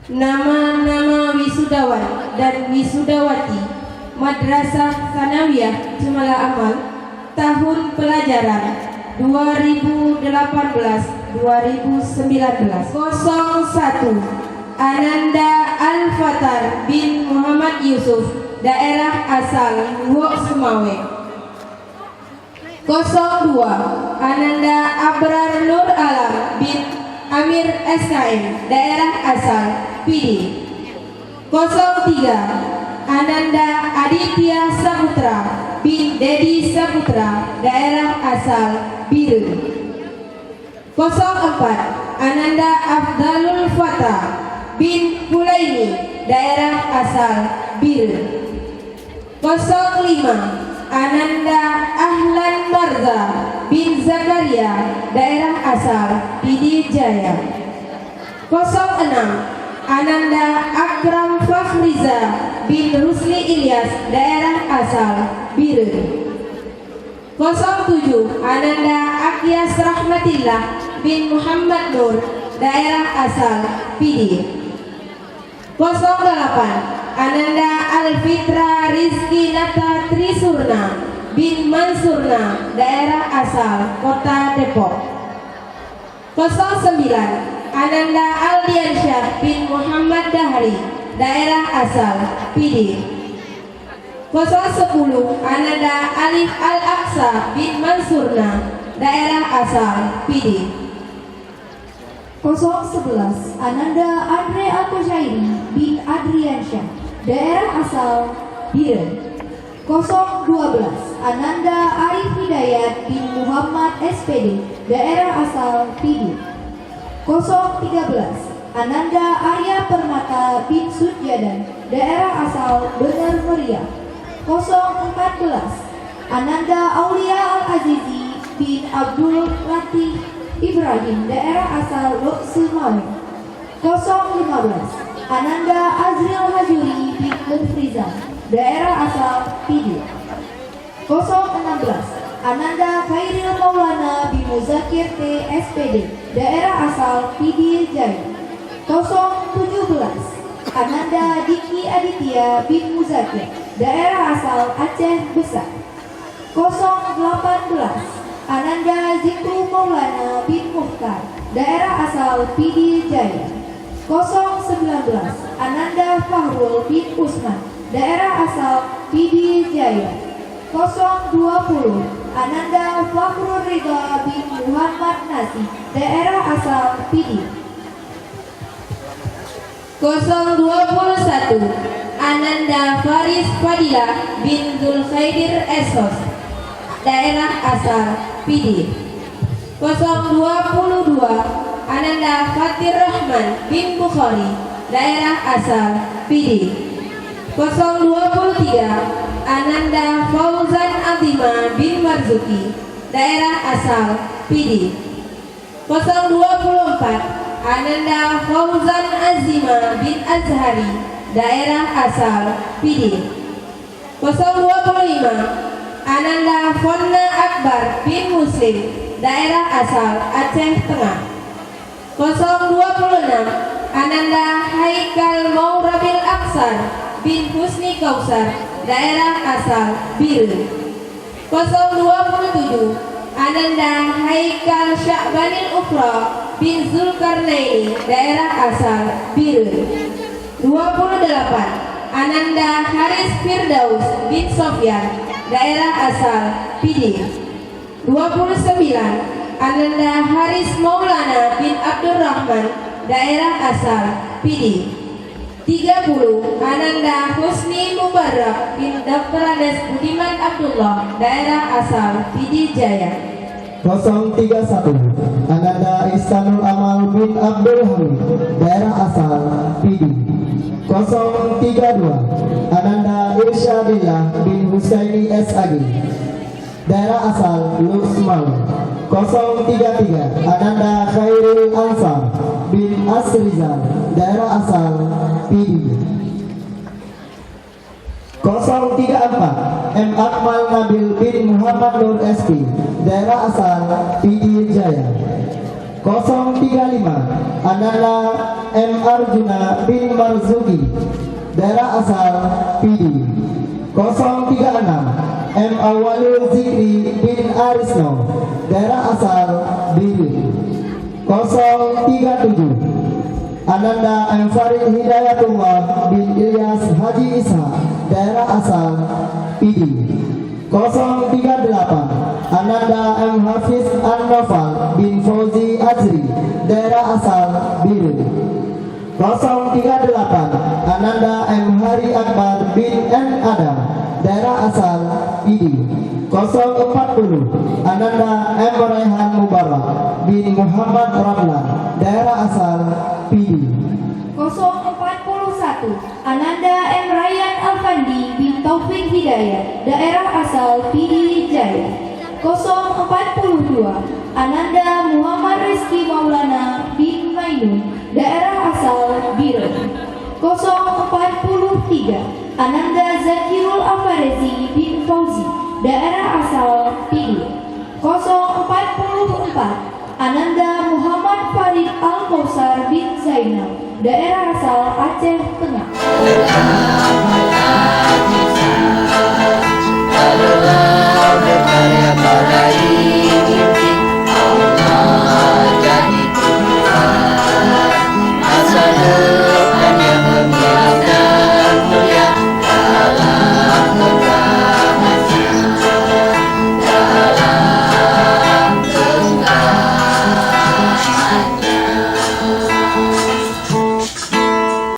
Nama-nama wisudawan dan wisudawati Madrasah Tsanawiyah Jumala Amal tahun pelajaran 2018-2019. 01 Ananda Al-Fatar bin Muhammad Yusuf, daerah asal Luwuk Semawe. 02 Ananda Abrar Nur Alam bin Amir SKM, daerah asal PD. 03 Ananda Aditya Saputra bin Dedi Saputra, daerah asal Biru. 04 Ananda Afdalul Fatah bin Kulaini, daerah asal Biru. 05 Ananda Ahlan Marza bin Zakaria, daerah asal PD Jaya. 06 Ananda Akram Fakhriza bin Rusli Ilyas, daerah asal Biru. 07 Ananda Akyas Rahmatillah bin Muhammad Nur, daerah asal PD. 08 Ananda Alfitra Rizki Nata Trisurna bin Mansurna, daerah asal Kota Depok. 09 Ananda Aldiansyah bin Muhammad Dahri, daerah asal PD. 010 Ananda Alif Al-Aqsa bin Mansurna, daerah asal PD. 011 Ananda Andre Al-Kushairi bin Adriansyah, daerah asal Biren. 012 Ananda Arif Hidayat bin Muhammad SPD, daerah asal PD. 013 Ananda Arya Permata bin Sudjadan, daerah asal Bener Meriah. 014 Ananda Aulia Al-Azizi bin Abdul Latif Ibrahim, daerah asal Luwuk Semawe. 015 Ananda Azril Hajuri bin Mufrizan, daerah asal PD. 016 Ananda Khairil Maulana bin Muzakir T SPD, daerah asal PD Jaya. 017 Ananda Diki Aditya bin Muzakir, daerah asal Aceh Besar. 018 Ananda Zikru Maulana bin Mukhtar, daerah asal PD Jaya. 019 Ananda Fahrul bin Usman, daerah asal PD Jaya. 020 Ananda Fakhrul Ridha bin Muhammad Nasi, daerah asal PD. 021 Ananda Faris Fadilah bin Zulkhaidir Esos, daerah asal PD. 022 Ananda Fatir Rahman bin Bukhari, daerah asal PD. 023 Ananda Fauzan Azima bin Marzuki, daerah asal PD. 024 Ananda Fauzan Azima bin Azhari, daerah asal PD. 025 Ananda Fonna Akbar bin Muslim, daerah asal Aceh Tengah. 026 Ananda Haikal Maurabil Aksar bin Husni Kausar, daerah asal Biru. 027 Ananda Haikal Sya'banil Ukhra bin Zulkarnaini, daerah asal Biru. 28 Ananda Haris Firdaus bin Sofyan, daerah asal PD. 29 Ananda Haris Maulana bin Abdurrahman, daerah asal PD. 30 Ananda Husni Mubarak bin Dr. Andes Budiman Abdullah, daerah asal PD Jaya. 031 Ananda Ihsanul Amal bin Abdul Hamid, daerah asal PD. 032 Ananda Irsyadillah bin Husaini SAG, daerah asal Luwuk Semawe. 033 Ananda Khairul Ansar bin Asrizal, daerah asal PD. 034 M. Akmal Nabil bin Muhammad Nur SP, daerah asal PD Jaya. 035 Ananda M. Arjuna bin Marzuki, daerah asal PD. 036 M. Awalul Zikri bin Arisno, daerah asal Bilik. 037 Ananda M. Farid Hidayatullah bin Ilyas Haji Isa, daerah asal PD. 038 Ananda M. Hafiz An-Nofal bin Fauzi Azri, daerah asal Bilik. 038 Ananda M. Hari Akbar bin N. Adam, daerah asal PD. 040 Ananda M. Raihan Mubarak bin Muhammad Ramlan, daerah asal PD. 041 Ananda M. Rayyan Alfandi bin Taufik Hidayat, daerah asal PD Jaya. 042 Ananda Muhammad Rizki Maulana bin Mainun, daerah asal Biren. 043 Ananda Zakirul Afarezi bin Fauzi, daerah asal PD. 044 Ananda Muhammad Farid Al-Kausar bin Zainal, daerah asal Aceh Tengah.